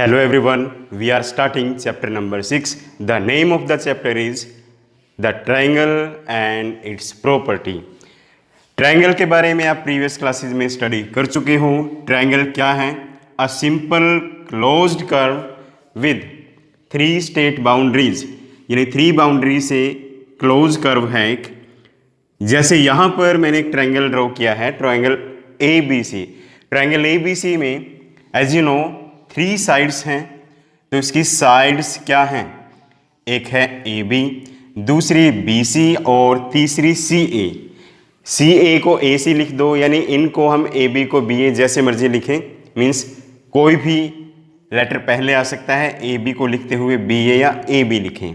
Hello everyone, we are starting chapter number 6. The name of the chapter is The Triangle and its Property. Triangle के बारे में आप previous classes में study कर चुके हो। ट्रायंगल क्या है? A simple closed curve with 3 state boundaries, यानी 3 बाउंड्री से क्लोज कर्व है एक। जैसे यहाँ पर मैंने एक ट्रायंगल ड्रॉ किया है, ट्रायंगल ABC। ट्रायंगल ABC में एज यू नो 3 साइड्स हैं, तो इसकी साइड्स क्या हैं? एक है AB, दूसरी BC और तीसरी CA। CA को AC लिख दो, यानी इनको हम AB को BA जैसे मर्जी लिखें, मीन्स कोई भी लेटर पहले आ सकता है। AB को लिखते हुए BA या AB लिखें।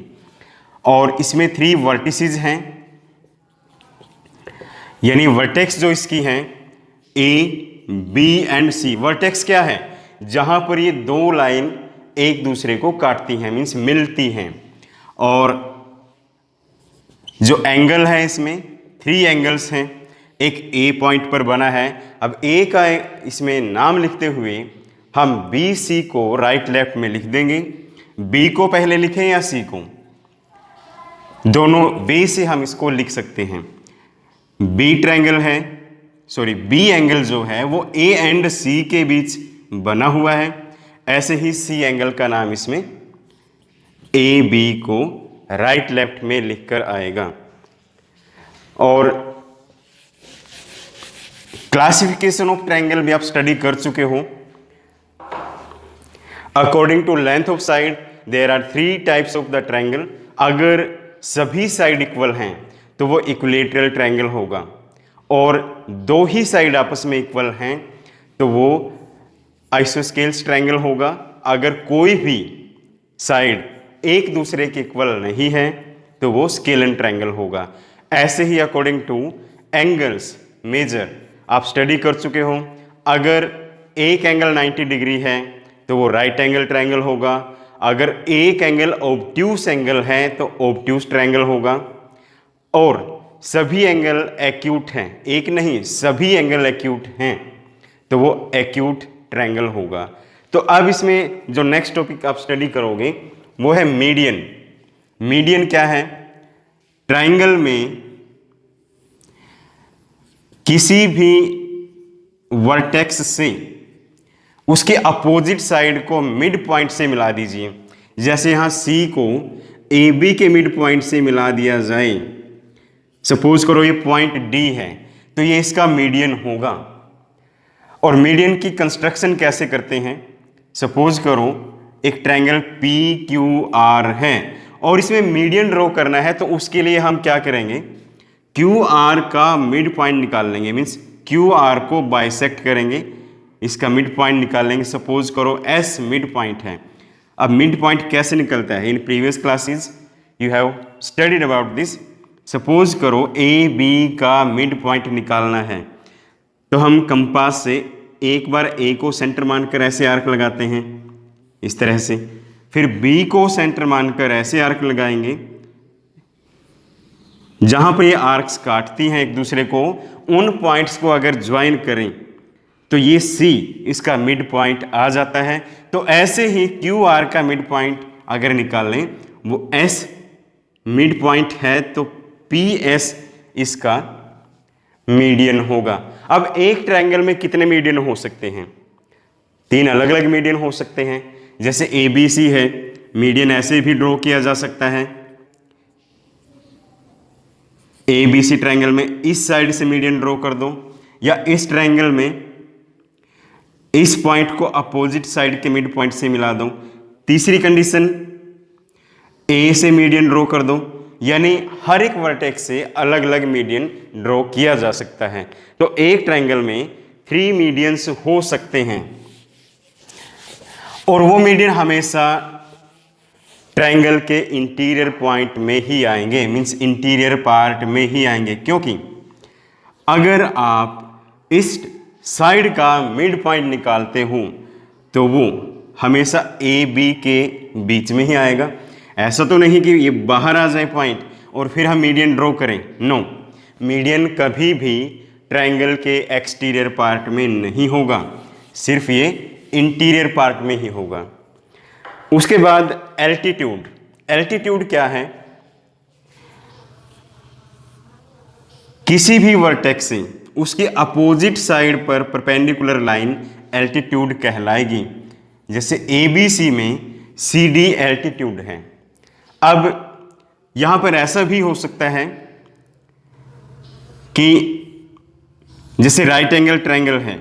और इसमें 3 वर्टिसेस हैं, यानी वर्टेक्स जो इसकी हैं A, B and C। Vertex क्या है? जहां पर ये 2 लाइन एक दूसरे को काटती हैं, मीन्स मिलती हैं। और जो एंगल है इसमें 3 एंगल्स हैं। एक A पॉइंट पर बना है। अब A का इसमें नाम लिखते हुए हम BC को राइट लेफ्ट में लिख देंगे। B को पहले लिखें या C को, दोनों वे से हम इसको लिख सकते हैं। B ट्रायंगल है, B एंगल जो है वो A एंड C के बीच बना हुआ है। ऐसे ही C एंगल का नाम इसमें AB को राइट लेफ्ट में लिखकर आएगा। और क्लासिफिकेशन ऑफ ट्रायंगल भी आप स्टडी कर चुके हो। According to length of side there are 3 types of the triangle. अगर सभी साइड इक्वल हैं तो वो इक्विलेटरल ट्रायंगल होगा, और 2 ही साइड आपस में इक्वल हैं तो वो आइसोस्केल्स ट्रायंगल होगा। अगर कोई भी साइड एक दूसरे के इक्वल नहीं है तो वो स्केलन ट्रायंगल होगा। ऐसे ही अकॉर्डिंग टू एंगल्स मेजर आप स्टडी कर चुके हो। अगर एक एंगल 90 डिग्री है तो वो राइट एंगल ट्रायंगल होगा। अगर एक एंगल ऑब्ट्यूस एंगल है तो ऑब्ट्यूस ट्रायंगल होगा। और सभी एंगल एक्यूट हैं, एक नहीं सभी एंगल एक्यूट हैं तो वो एक्यूट ट्रायंगल होगा। तो अब इसमें जो नेक्स्ट टॉपिक आप स्टडी करोगे वो है मीडियन। मीडियन क्या है? ट्रायंगल में किसी भी वर्टेक्स से उसके अपोजिट साइड को मिड पॉइंट से मिला दीजिए। जैसे यहां C को AB के मिड पॉइंट से मिला दिया जाए, सपोज करो ये पॉइंट D है, तो ये इसका मीडियन होगा। और मीडियन की कंस्ट्रक्शन कैसे करते हैं? सपोज करो एक ट्रायंगल PQR है और इसमें मीडियन ड्रॉ करना है, तो उसके लिए हम क्या करेंगे? QR का मिड पॉइंट निकाल लेंगे, मीन्स QR को बाइसेक्ट करेंगे, इसका मिड पॉइंट निकाल लेंगे। सपोज करो S मिड पॉइंट है। अब मिड पॉइंट कैसे निकलता है? In previous classes you have studied about this. Suppose करो AB का मिड पॉइंट निकालना है, तो हम कंपास से एक बार A को सेंटर मानकर ऐसे आर्क लगाते हैं इस तरह से, फिर B को सेंटर मानकर ऐसे आर्क लगाएंगे। जहां पर ये आर्क्स काटती हैं एक दूसरे को, उन पॉइंट्स को अगर ज्वाइन करें तो ये C इसका मिड पॉइंट आ जाता है। तो ऐसे ही QR का मिड पॉइंट अगर निकालें, वो S मिड पॉइंट है तो PS इसका मीडियन होगा। अब एक ट्रायंगल में कितने मीडियन हो सकते हैं? 3 अलग अलग मीडियन हो सकते हैं। जैसे ABC है, मीडियन ऐसे भी ड्रॉ किया जा सकता है। ABC ट्रायंगल में इस साइड से मीडियन ड्रॉ कर दो, या इस ट्रायंगल में इस पॉइंट को अपोजिट साइड के मिड पॉइंट से मिला दो। तीसरी कंडीशन A से मीडियन ड्रॉ कर दो, यानी हर एक वर्टेक्स से अलग अलग मीडियन ड्रॉ किया जा सकता है। तो एक ट्रायंगल में 3 मीडियंस हो सकते हैं, और वो मीडियन हमेशा ट्रायंगल के इंटीरियर पॉइंट में ही आएंगे, मींस इंटीरियर पार्ट में ही आएंगे। क्योंकि अगर आप इस साइड का मिड पॉइंट निकालते हो तो वो हमेशा AB के बीच में ही आएगा। ऐसा तो नहीं कि ये बाहर आ जाए पॉइंट और फिर हम मीडियन ड्रॉ करें, नो। मीडियन कभी भी ट्रायंगल के एक्सटीरियर पार्ट में नहीं होगा, सिर्फ ये इंटीरियर पार्ट में ही होगा। उसके बाद एल्टीट्यूड। एल्टीट्यूड क्या है? किसी भी वर्टेक्स से उसके अपोजिट साइड पर परपेंडिकुलर लाइन एल्टीट्यूड कहलाएगी। जैसे ABC में CD एल्टीट्यूड है। अब यहां पर ऐसा भी हो सकता है कि जैसे राइट एंगल ट्रायंगल है,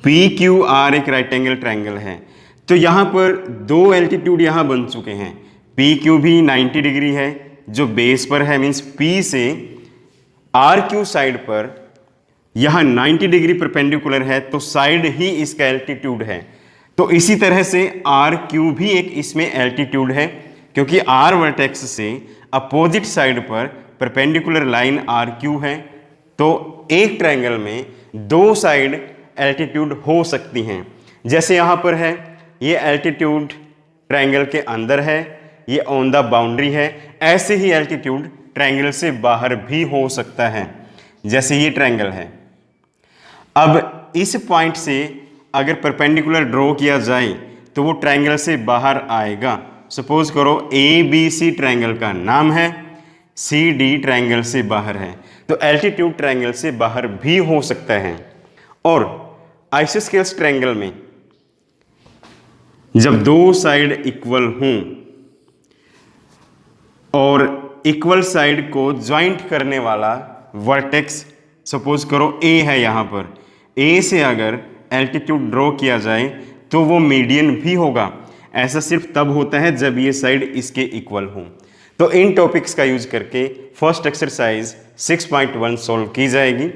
PQR एक राइट एंगल ट्रायंगल है, तो यहां पर दो एल्टीट्यूड यहां बन चुके हैं। PQ भी 90 डिग्री है जो बेस पर है, मीन्स P से RQ साइड पर यहां 90 डिग्री परपेंडिकुलर है, तो साइड ही इसका एल्टीट्यूड है। तो इसी तरह से RQ भी एक इसमें एल्टीट्यूड है, क्योंकि R वर्टेक्स से अपोजिट साइड पर परपेंडिकुलर लाइन RQ है। तो एक ट्रायंगल में दो साइड एल्टीट्यूड हो सकती हैं। जैसे यहां पर है, ये एल्टीट्यूड ट्रायंगल के अंदर है, ये ऑन द बाउंड्री है। ऐसे ही एल्टीट्यूड ट्रायंगल से बाहर भी हो सकता है, जैसे ये ट्रायंगल है। अब इस पॉइंट से अगर परपेंडिकुलर ड्रॉ किया जाए तो वो ट्रायंगल से बाहर आएगा। सपोज करो ABC ट्रायंगल का नाम है, CD ट्रायंगल से बाहर है, तो एल्टीट्यूड ट्रायंगल से बाहर भी हो सकता है। और आइसोस्केल्स ट्रायंगल में जब दो साइड इक्वल हों और इक्वल साइड को ज्वाइंट करने वाला वर्टेक्स सपोज करो A है, यहां पर A से अगर एल्टीट्यूड ड्रॉ किया जाए तो वो मीडियन भी होगा। ऐसा सिर्फ तब होता है जब ये साइड इसके इक्वल हो। तो इन टॉपिक्स का यूज करके फर्स्ट एक्सरसाइज 6.1 सॉल्व की जाएगी।